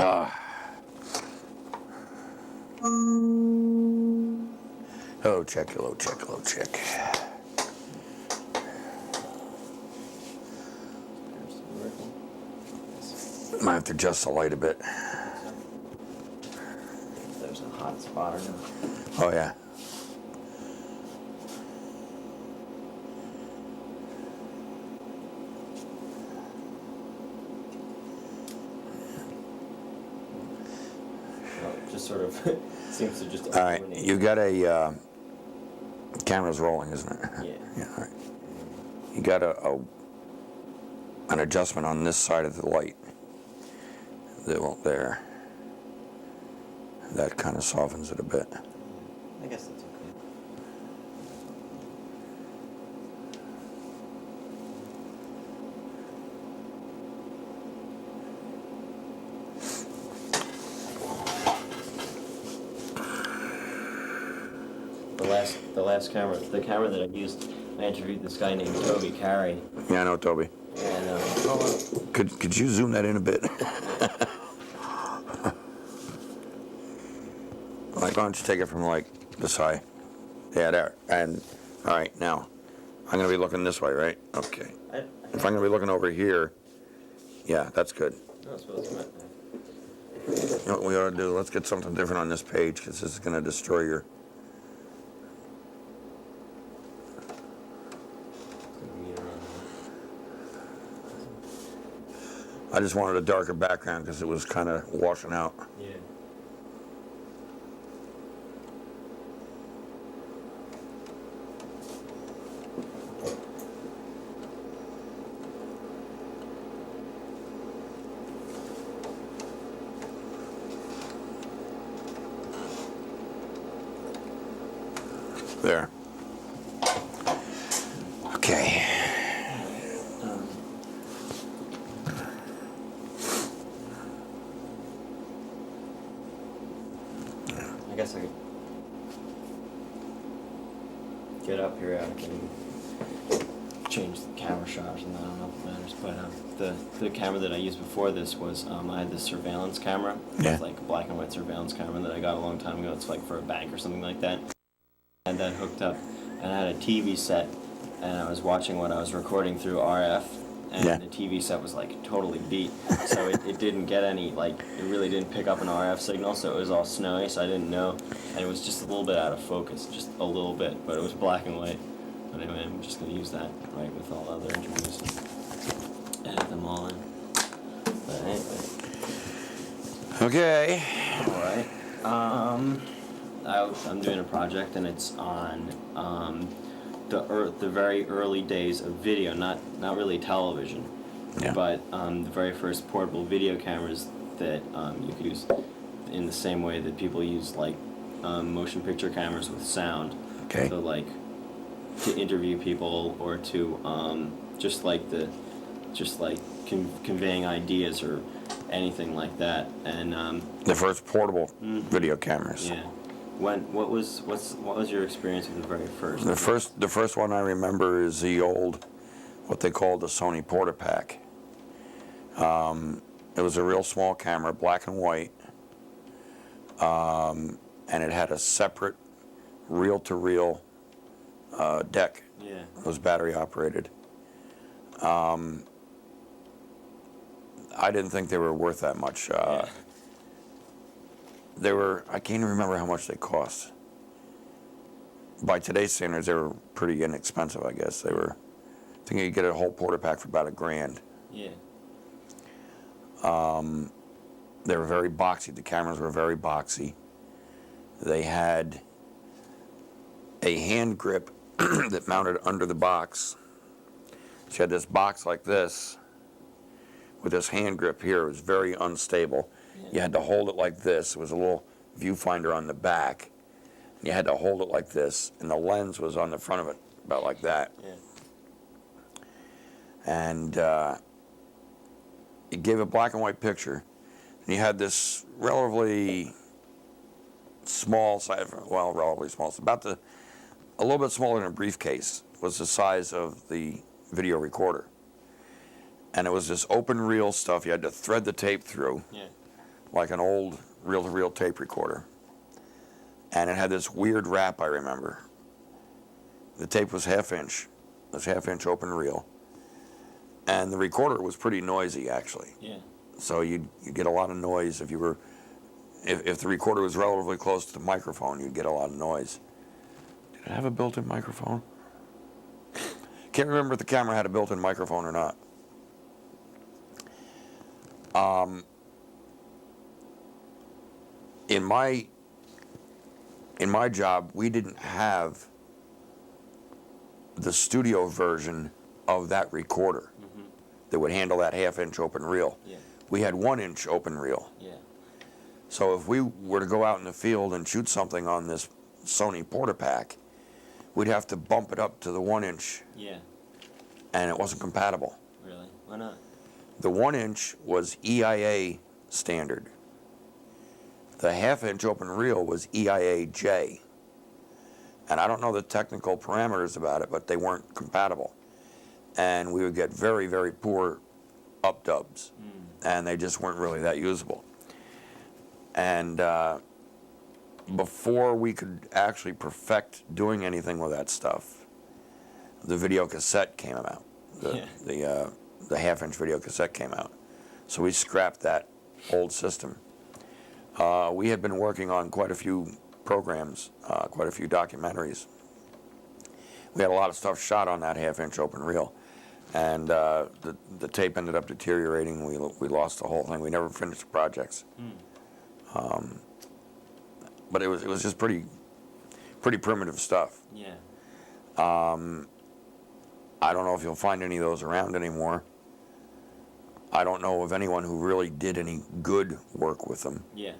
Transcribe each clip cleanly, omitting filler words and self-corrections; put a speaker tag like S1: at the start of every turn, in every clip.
S1: Hello, check, hello, check, hello, check. Might have to adjust the light a bit.
S2: There's a hot spot or no?
S1: Oh, yeah.
S2: Just sort of seems to just.
S1: All right, you got a camera's rolling, isn't it?
S2: Yeah.
S1: Yeah. All right. You got an adjustment on this side of the light. There. That kind of softens it a bit.
S2: I guess that's okay. The camera that I used, I interviewed this guy named Toby Carey.
S1: Yeah, I know Toby.
S2: And
S1: Could you zoom that in a bit? Like, why don't you take it from like this high? Yeah, there. And all right, now I'm gonna be looking this way, right? Okay. If I'm gonna be looking over here, yeah, that's good.
S2: That's what it's meant.
S1: You know what we ought to do? Let's get something different on this page because this is gonna destroy your. I just wanted a darker background because it was kind of washing out.
S2: Yeah.
S1: There. Okay.
S2: I guess I could get up periodically and change the camera shots, and I don't know if it matters, but the camera that I used before this was, I had this surveillance camera.
S1: Yeah.
S2: It's like a black and white surveillance camera that I got a long time ago. It's like for a bank or something like that. And that hooked up, and I had a TV set, and I was watching what I was recording through RF, and
S1: Yeah.
S2: the TV set was like totally beat, so it didn't get any, like, it really didn't pick up an RF signal, so it was all snowy, so I didn't know, and it was just a little bit out of focus, just a little bit, but it was black and white. But anyway, I'm just going to use that, right, with all other interviews and edit them all in. But anyway.
S1: Okay.
S2: Alright. I'm doing a project, and it's on the very early days of video, not really television,
S1: Yeah.
S2: but the very first portable video cameras that you could use in the same way that people use like motion picture cameras with sound.
S1: Okay.
S2: So like to interview people or to conveying ideas or anything like that. And
S1: The first portable video cameras.
S2: yeah. What was your experience with the very first?
S1: The first one I remember is the old, what they called the Sony Portapack. It was a real small camera, black and white, and it had a separate reel-to-reel deck.
S2: Yeah.
S1: It was battery operated. I didn't think they were worth that much.
S2: Yeah.
S1: They were, I can't even remember how much they cost. By today's standards, they were pretty inexpensive, I guess. They were, I think you could get a whole Portapack for about $1,000.
S2: Yeah.
S1: They were very boxy. The cameras were very boxy. They had a hand grip that mounted under the box. So you had this box like this with this hand grip here. It was very unstable.
S2: Yeah.
S1: You had to hold it like this. It was a little viewfinder on the back. You had to hold it like this, and the lens was on the front of it, about like that.
S2: Yeah.
S1: And it gave a black and white picture. And you had this relatively small size, well, relatively small, it's about a little bit smaller than a briefcase was the size of the video recorder. And it was this open reel stuff you had to thread the tape through.
S2: Yeah.
S1: like an old reel-to-reel tape recorder. And it had this weird wrap, I remember. The tape was half-inch. It was half-inch open reel. And the recorder was pretty noisy, actually.
S2: Yeah.
S1: So you'd get a lot of noise if you were, if the recorder was relatively close to the microphone, you'd get a lot of noise. Did it have a built-in microphone? Can't remember if the camera had a built-in microphone or not. In my job, we didn't have the studio version of that recorder that would handle that half-inch open reel.
S2: Yeah.
S1: We had 1-inch open reel.
S2: Yeah.
S1: So if we were to go out in the field and shoot something on this Sony Portapack, we'd have to bump it up to the 1-inch.
S2: Yeah.
S1: And it wasn't compatible.
S2: Really? Why not?
S1: The 1-inch was EIA standard. The half-inch open reel was EIA-J. And I don't know the technical parameters about it, but they weren't compatible. And we would get very, very poor updubs. And they just weren't really that usable. And before we could actually perfect doing anything with that stuff, the video cassette came out. The half-inch video cassette came out. So we scrapped that old system. We had been working on quite a few programs, quite a few documentaries. We had a lot of stuff shot on that half-inch open reel. And the tape ended up deteriorating. We lost the whole thing. We never finished the projects. But it was just pretty primitive stuff.
S2: Yeah.
S1: I don't know if you'll find any of those around anymore. I don't know of anyone who really did any good work with them.
S2: Yeah.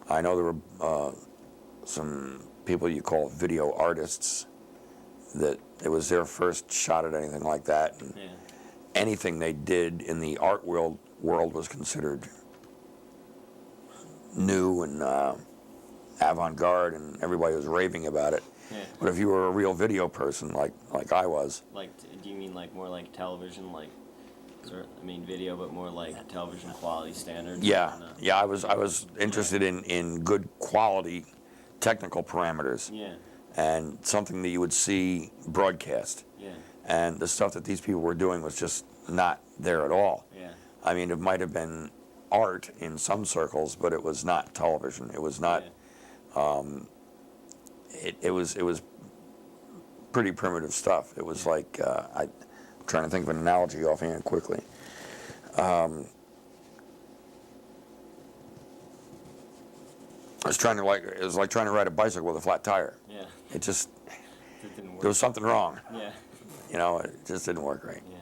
S1: I know there were some people you call video artists that it was their first shot at anything like that. And
S2: Yeah.
S1: anything they did in the art world was considered new and avant-garde, and everybody was raving about it.
S2: Yeah.
S1: But if you were a real video person, like I was,
S2: Like, do you mean like more like television, like, video, but more like television quality standards?
S1: yeah, I was interested in good quality technical parameters.
S2: Yeah.
S1: And something that you would see broadcast.
S2: Yeah.
S1: And the stuff that these people were doing was just not there at all.
S2: Yeah.
S1: I mean, it might have been art in some circles, but it was not television. It was not. It was pretty primitive stuff. It was like I'm trying to think of an analogy offhand quickly. It was like trying to ride a bicycle with a flat tire.
S2: Yeah.
S1: It just,
S2: It didn't work.
S1: there was something wrong.
S2: Yeah.
S1: It just didn't work right.
S2: Yeah.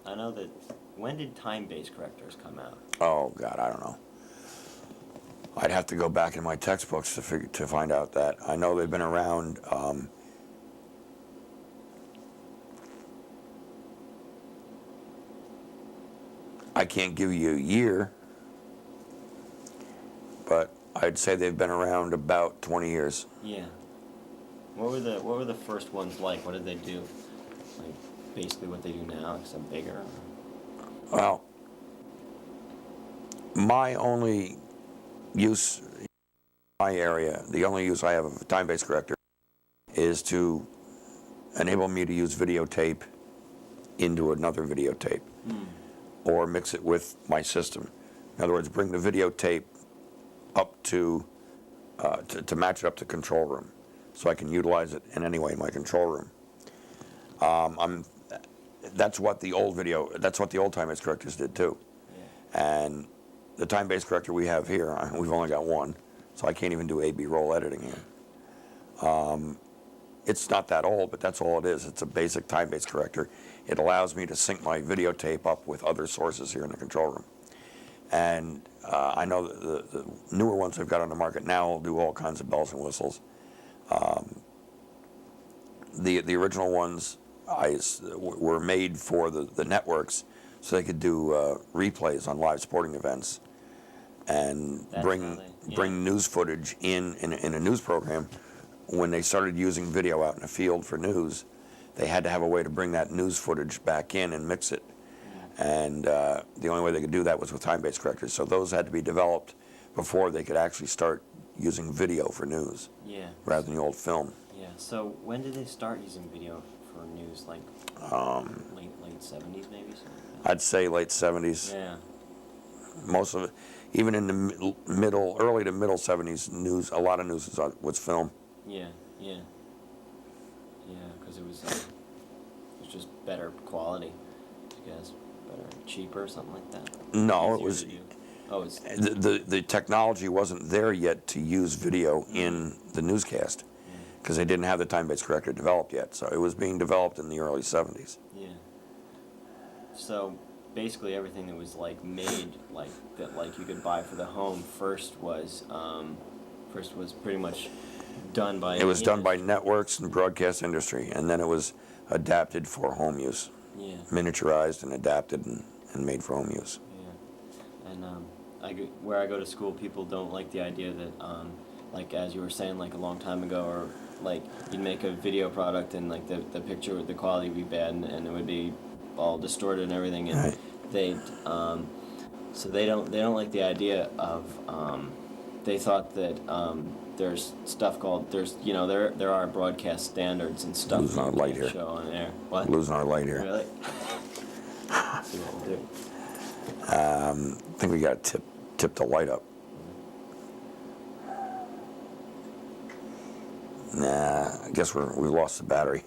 S2: I know that. When did time-based correctors come out?
S1: Oh God, I don't know. I'd have to go back in my textbooks to find out that. I know they've been around. I can't give you a year, but I'd say they've been around about 20 years.
S2: Yeah. What were the first ones like? What did they do? Like basically what they do now, except bigger.
S1: Well, my only use in my area, the only use I have of a time-based corrector is to enable me to use videotape into another videotape or mix it with my system. In other words, bring the videotape up to match it up to control room so I can utilize it in any way in my control room. That's what the old time-based correctors did too.
S2: Yeah.
S1: And the time-based corrector we have here, we've only got one, so I can't even do A/B roll editing here. It's not that old, but that's all it is. It's a basic time-based corrector. It allows me to sync my videotape up with other sources here in the control room. And I know that the newer ones they've got on the market now will do all kinds of bells and whistles. The original ones were made for the networks so they could do replays on live sporting events and bring news footage in a news program. When they started using video out in the field for news, they had to have a way to bring that news footage back in and mix it. And the only way they could do that was with time-based correctors. So those had to be developed before they could actually start using video for news,
S2: Yeah.
S1: rather than the old film.
S2: Yeah. So when did they start using video for news? Like late 70s, maybe. Something like that?
S1: I'd say late 70s.
S2: Yeah.
S1: Most of it, even in the early to middle 70s, news. A lot of news was film.
S2: Yeah. Yeah. Yeah. Because it was just better quality, I guess. Better, cheaper, something like that.
S1: No, it
S2: Easier
S1: was.
S2: to do. Oh, it's.
S1: The technology wasn't there yet to use video in the newscast because they didn't have the time-based corrector developed yet. So it was being developed in the early 70s.
S2: Yeah. So basically everything that was like made like that, like you could buy for the home first was pretty much done by.
S1: It was done by networks and broadcast industry, and then it was adapted for home use.
S2: Yeah.
S1: Miniaturized and adapted and made for home use.
S2: Yeah. And where I go to school, people don't like the idea that like as you were saying like a long time ago, or like you'd make a video product and like the picture, the quality would be bad and it would be all distorted and everything, and
S1: Right.
S2: so they don't like the idea of they thought that there's stuff called there are broadcast standards and stuff
S1: Losing our
S2: you
S1: light
S2: can't
S1: here.
S2: show on air. What?
S1: Losing our light here.
S2: Really? Let's see what we'll do.
S1: I think we got to tip the light up. Nah, I guess we lost the battery.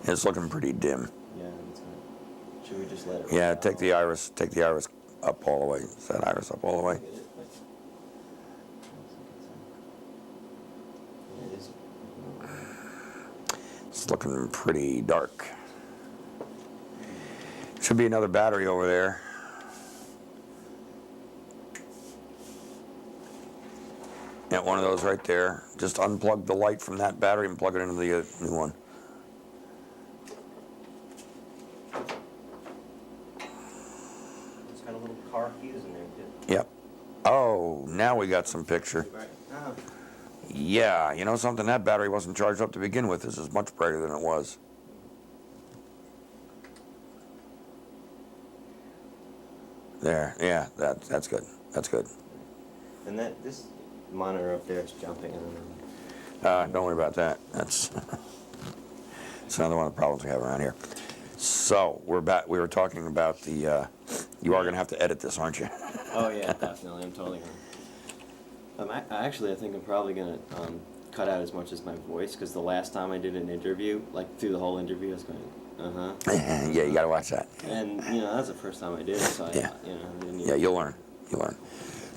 S1: It's looking pretty dim.
S2: Yeah, that's right. Should we just let it?
S1: Yeah,
S2: run
S1: take the iris up all the way. Is that iris up all the way?
S2: It is.
S1: It's looking pretty dark. Should be another battery over there. Yeah, one of those right there. Just unplug the light from that battery and plug it into the new one.
S2: It's got a little car fuse in there too.
S1: Yep. Oh, now we got some picture.
S2: Right. Oh.
S1: Yeah, you know something? That battery wasn't charged up to begin with. This is much brighter than it was. There, yeah, that's good. That's good.
S2: And this monitor up there is jumping. I don't know.
S1: Don't worry about that. That's another one of the problems we have around here. So we're back. We were talking about the. You are going to have to edit this, aren't you?
S2: Oh yeah, definitely. I'm totally gonna. I think I'm probably gonna cut out as much as my voice, because the last time I did an interview, like through the whole interview, I was going,
S1: Yeah, you got to watch that.
S2: and that was the first time I did it, so
S1: Yeah.
S2: I didn't
S1: Yeah, you'll learn. You'll learn.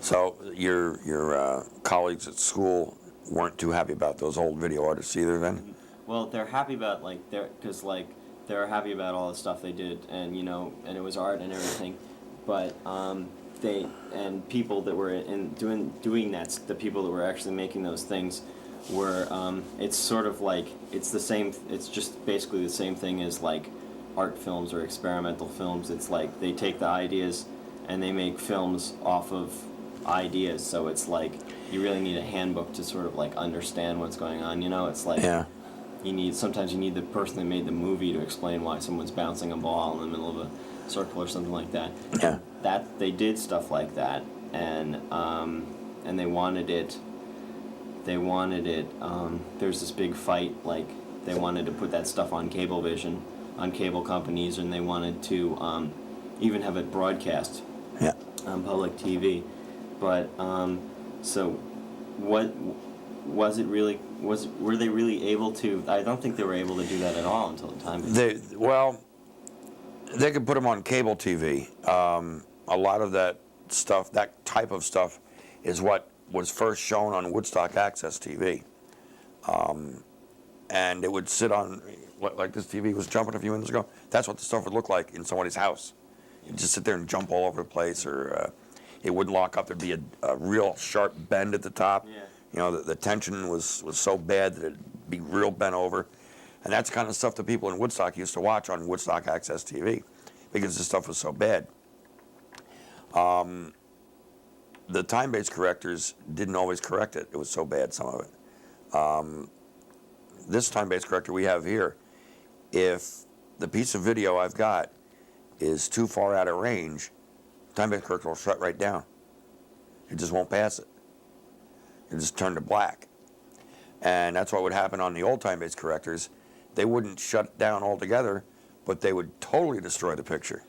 S1: So your colleagues at school weren't too happy about those old video artists either, then?
S2: Well, they're happy about they're happy about all the stuff they did, and and it was art and everything, but people that were doing that, the people that were actually making those things were it's sort of like it's just basically the same thing as like art films or experimental films. It's like they take the ideas and they make films off of ideas, so it's like you really need a handbook to sort of like understand what's going on. It's like
S1: Yeah.
S2: sometimes you need the person that made the movie to explain why someone's bouncing a ball in the middle of a circle or something like that.
S1: Yeah.
S2: That they did stuff like that, and they wanted it. There's this big fight, like they wanted to put that stuff on Cablevision, on cable companies, and they wanted to even have it broadcast
S1: Yeah.
S2: on public TV. But so what was it really? Were they really able to? I don't think they were able to do that at all until the time.
S1: They could put them on cable TV. A lot of that stuff, that type of stuff, is what was first shown on Woodstock Access TV. And it would sit on, like this TV was jumping a few minutes ago. That's what the stuff would look like in somebody's house. You'd just sit there and jump all over the place, or it wouldn't lock up. There'd be a real sharp bend at the top.
S2: Yeah.
S1: The tension was so bad that it'd be real bent over. And that's the kind of stuff that people in Woodstock used to watch on Woodstock Access TV, because the stuff was so bad. The time-based correctors didn't always correct it. It was so bad, some of it. This time-based corrector we have here, if the piece of video I've got is too far out of range, time-based corrector will shut right down. It just won't pass it. It just turn to black. And that's what would happen on the old time-based correctors. They wouldn't shut down altogether, but they would totally destroy the picture.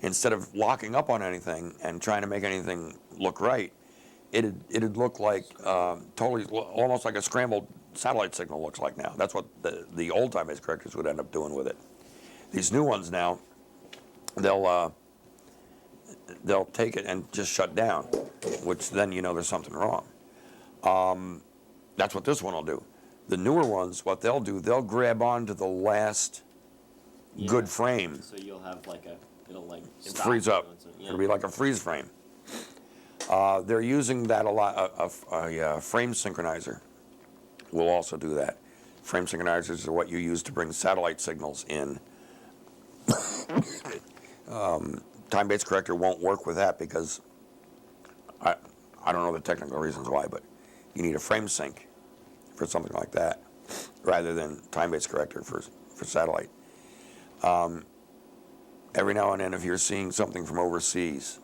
S1: Instead of locking up on anything and trying to make anything look right, it'd look like totally, almost like a scrambled satellite signal looks like now. That's what the old time-based correctors would end up doing with it. These new ones now, they'll take it and just shut down, which then you know there's something wrong. That's what this one will do. The newer ones, what they'll do, they'll grab onto the last good frame.
S2: So you'll have like it'll like
S1: freeze up.
S2: Yeah.
S1: It'll be like a freeze frame. They're using that a lot. A frame synchronizer will also do that. Frame synchronizers are what you use to bring satellite signals in. Time-based corrector won't work with that because I don't know the technical reasons why, but you need a frame sync for something like that rather than time-based corrector for satellite. Every now and then, if you're seeing something from overseas,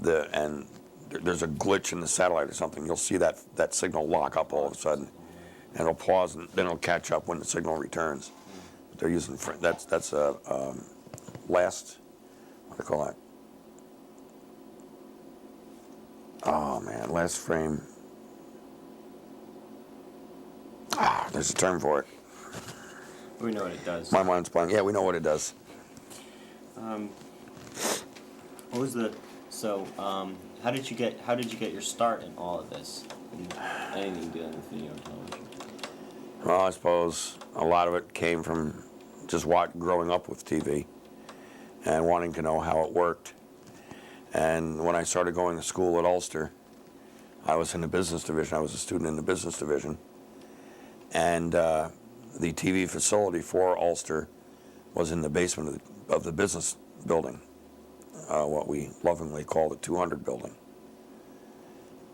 S1: and there's a glitch in the satellite or something, you'll see that signal lock up all of a sudden, and it'll pause, and then it'll catch up when the signal returns. They're using that's a last, what do you call that? Oh man, last frame. There's a term for it.
S2: We know what it does.
S1: My mind's blank. Yeah, we know what it does.
S2: What was the how did you get your start in all of this? In anything dealing with video and television?
S1: Well, I suppose a lot of it came from just growing up with TV and wanting to know how it worked. And when I started going to school at Ulster, I was in the business division. I was a student in the business division. And the TV facility for Ulster was in the basement of the business building, what we lovingly call the 200 building.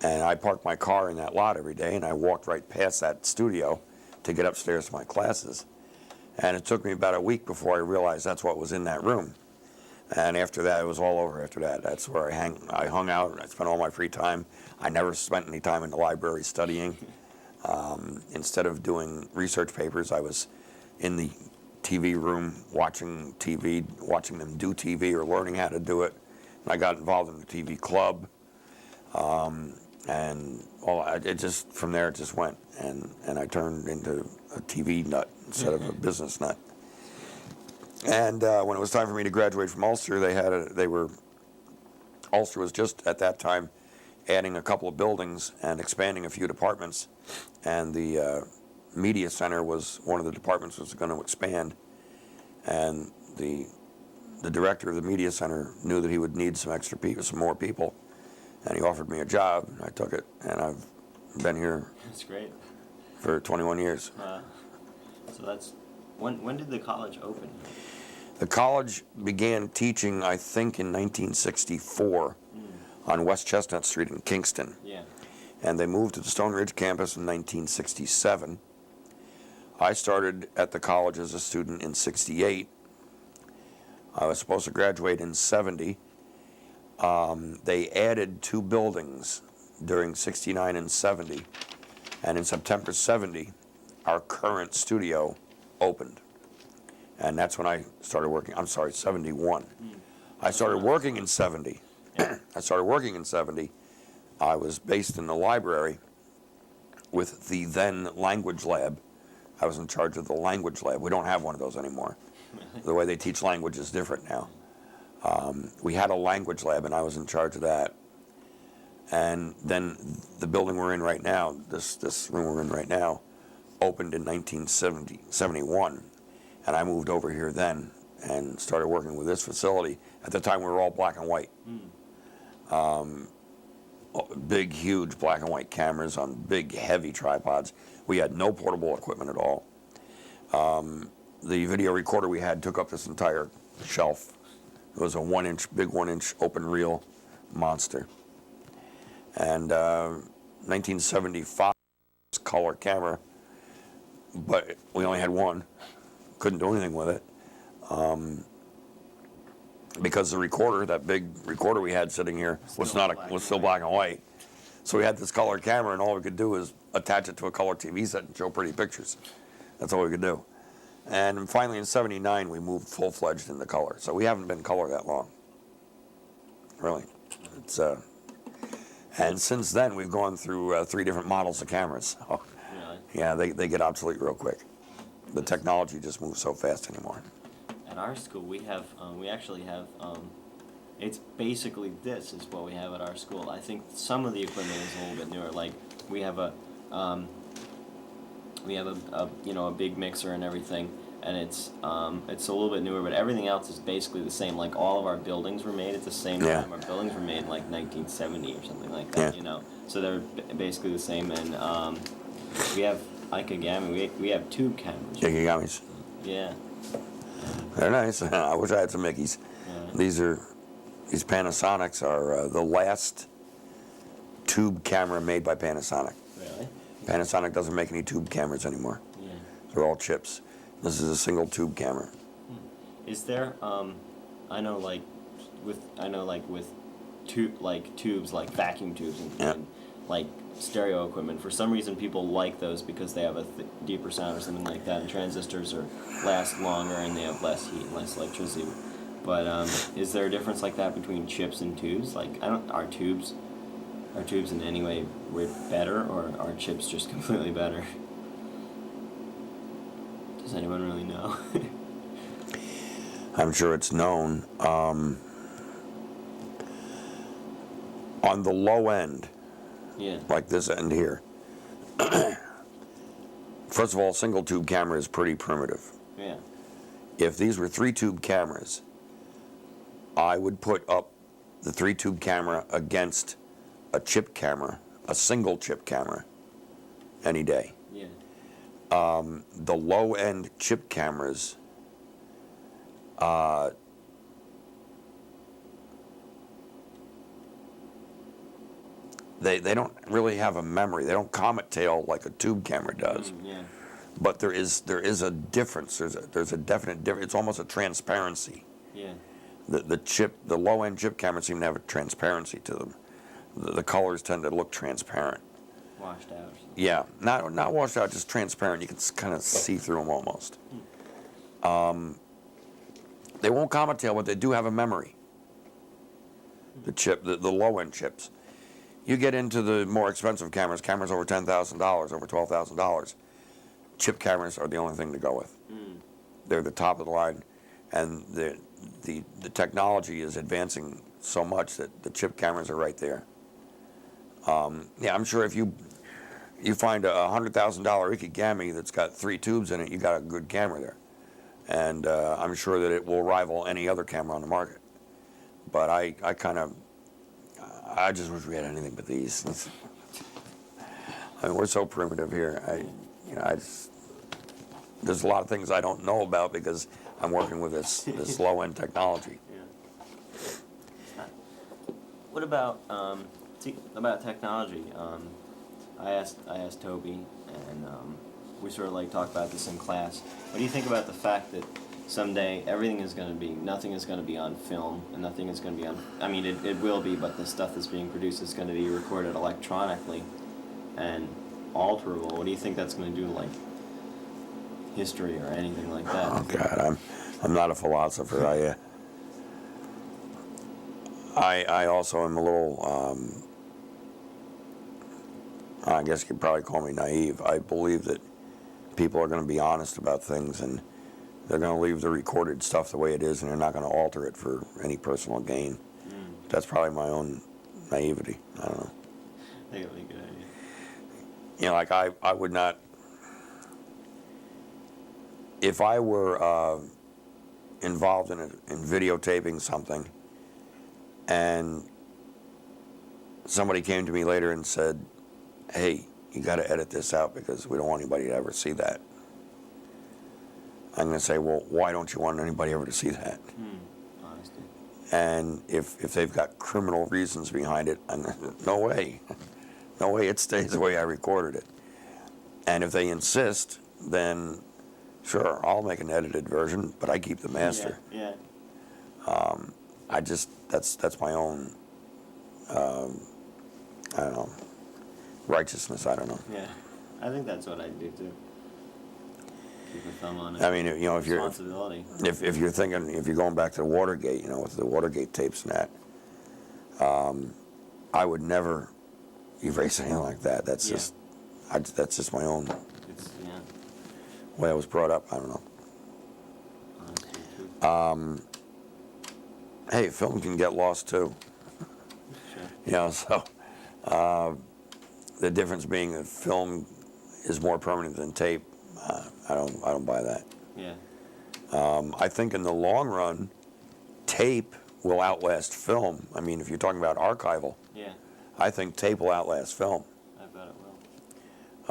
S1: And I parked my car in that lot every day, and I walked right past that studio to get upstairs to my classes. And it took me about a week before I realized that's what was in that room. And after that, it was all over after that. That's where I hung out, and I spent all my free time. I never spent any time in the library studying. Instead of doing research papers, I was in the TV room watching TV, watching them do TV or learning how to do it. And I got involved in the TV club. And from there it just went. And I turned into a TV nut instead of a business nut. And when it was time for me to graduate from Ulster, Ulster was just at that time adding a couple of buildings and expanding a few departments. And the media center was one of the departments that was going to expand. And the director of the media center knew that he would need some extra people, some more people. And he offered me a job, and I took it. And I've been here.
S2: That's great.
S1: For 21 years.
S2: So that's when did the college open?
S1: The college began teaching, I think, in 1964 on West Chestnut Street in Kingston.
S2: Yeah.
S1: And they moved to the Stone Ridge campus in 1967. I started at the college as a student in 68. I was supposed to graduate in 70. They added 2 buildings during 69 and 70. And in September 70, our current studio opened. And that's when I started working. I'm sorry, 71. I started working in 70. I started working in 70. I was based in the library with the then language lab. I was in charge of the language lab. We don't have one of those anymore. The way they teach language is different now. We had a language lab, and I was in charge of that. And then the building we're in right now, this room we're in right now, opened in 1971. And I moved over here then and started working with this facility. At the time, we were all black and white. Big, huge black and white cameras on big, heavy tripods. We had no portable equipment at all. The video recorder we had took up this entire shelf. It was a big 1-inch open reel monster. And 1975 color camera, but we only had one. Couldn't do anything with it. because the recorder, that big recorder we had sitting here, was still black and white. So we had this color camera, and all we could do is attach it to a color TV set and show pretty pictures. That's all we could do. And finally, in '79, we moved full-fledged into color. So we haven't been color that long, really. It's and since then, we've gone through 3 different models of cameras. So,
S2: Really?
S1: yeah, they get obsolete real quick. The technology just moves so fast anymore.
S2: At our school, we actually have, it's basically this is what we have at our school. I think some of the equipment is a little bit newer. Like we have a you know, a big mixer and everything, and it's a little bit newer, but everything else is basically the same. Like all of our buildings were made at the same
S1: Yeah.
S2: time. Our buildings were made in like 1970 or something like that.
S1: Yeah.
S2: You know, so they're basically the same. And we have Ikegami. We have tube cameras.
S1: Ikigamis.
S2: Yeah.
S1: They're nice. I wish I had some Mickeys.
S2: Yeah.
S1: These Panasonics are the last tube camera made by Panasonic.
S2: Really?
S1: Panasonic doesn't make any tube cameras anymore.
S2: Yeah.
S1: They're all chips. This is a single tube camera.
S2: Is there I know like with tubes like vacuum tubes
S1: Yeah.
S2: and like stereo equipment. For some reason, people like those because they have a deeper sound or something like that. And transistors last longer and they have less heat and less electricity. But is there a difference like that between chips and tubes? Like are tubes in any way better, or are chips just completely better? Does anyone really know?
S1: I'm sure it's known. On the low end,
S2: Yeah.
S1: like this end here, first of all, single tube camera is pretty primitive.
S2: Yeah.
S1: If these were 3 tube cameras, I would put up the 3 tube camera against a chip camera, a single chip camera, any day.
S2: Yeah.
S1: The low end chip cameras, they don't really have a memory. They don't comet tail like a tube camera does.
S2: Yeah.
S1: But there is a difference. There's a definite difference. It's almost a transparency.
S2: Yeah.
S1: The low end chip cameras seem to have a transparency to them. The colors tend to look transparent.
S2: Washed out. Or something.
S1: Yeah, not washed out, just transparent. You can kind of see through them almost. They won't comet tail, but they do have a memory. The low end chips. You get into the more expensive cameras over $10,000, over $12,000. Chip cameras are the only thing to go with. They're the top of the line, and the technology is advancing so much that the chip cameras are right there. Yeah, I'm sure if you find a $100,000 Ikegami that's got 3 tubes in it, you got a good camera there, and I'm sure that it will rival any other camera on the market. But I just wish we had anything but these. I mean, we're so primitive here. There's a lot of things I don't know about because I'm working with this low end technology.
S2: Yeah. What about technology? I asked Toby, and we sort of like talked about this in class. What do you think about the fact that someday nothing is going to be on film, and nothing is going to be on, I mean, it will be, but the stuff that's being produced is going to be recorded electronically and alterable. What do you think that's going to do to, like, history or anything like that?
S1: Oh God, I'm not a philosopher. I also am a little, I guess you could probably call me naive. I believe that people are going to be honest about things, and they're going to leave the recorded stuff the way it is, and they're not going to alter it for any personal gain. That's probably my own naivety. I don't know.
S2: I think it would be a good idea.
S1: You know, like I would not, if I were involved in videotaping something, and somebody came to me later and said, hey, you got to edit this out because we don't want anybody to ever see that. I'm going to say, well, why don't you want anybody ever to see that?
S2: Honesty.
S1: And if they've got criminal reasons behind it, no way. No way, it stays the way I recorded it. And if they insist, then sure, I'll make an edited version, but I keep the master.
S2: Yeah.
S1: That's my own, I don't know, righteousness, I don't know.
S2: Yeah, I think that's what I do too. Keep a thumb on it.
S1: I mean, you know, if
S2: responsibility.
S1: you're thinking, if you're going back to Watergate, you know, with the Watergate tapes and that, I would never erase anything like that. That's
S2: Yeah.
S1: just, that's just my own
S2: It's
S1: way I was brought up. I don't know.
S2: honestly true.
S1: Hey, film can get lost too.
S2: Sure.
S1: You know, so the difference being that film is more permanent than tape. I don't buy that.
S2: Yeah.
S1: I think in the long run, tape will outlast film. I mean, if you're talking about archival,
S2: Yeah.
S1: I think tape will outlast film.
S2: I bet it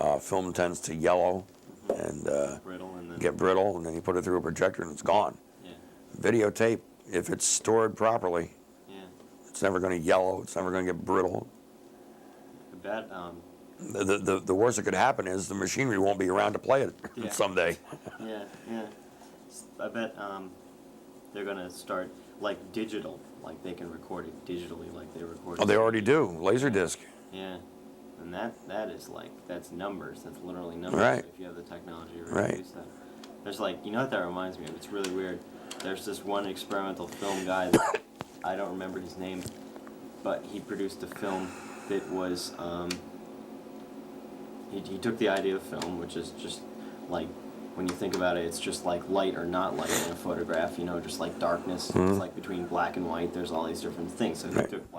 S2: will.
S1: Film tends to yellow and
S2: Brittle and then.
S1: get brittle, and then you put it through a projector and it's gone.
S2: Yeah.
S1: Videotape, if it's stored properly,
S2: Yeah.
S1: it's never going to yellow. It's never going to get brittle.
S2: I bet.
S1: The worst that could happen is the machinery won't be around to play it
S2: Yeah.
S1: someday.
S2: Yeah. Yeah. I bet. They're gonna start like digital, like they can record it digitally, like they record.
S1: Oh, they already do. Laserdisc.
S2: Yeah. And that is like, that's numbers. That's literally numbers.
S1: Right.
S2: If you have the technology to
S1: Right.
S2: reproduce that. There's like, you know what that reminds me of? It's really weird. There's this one experimental film guy that I don't remember his name, but he produced a film that was he took the idea of film, which is just like, when you think about it, it's just like light or not light in a photograph, you know, just like darkness. It's like between black and white, there's all these different things. So he
S1: Right.
S2: took black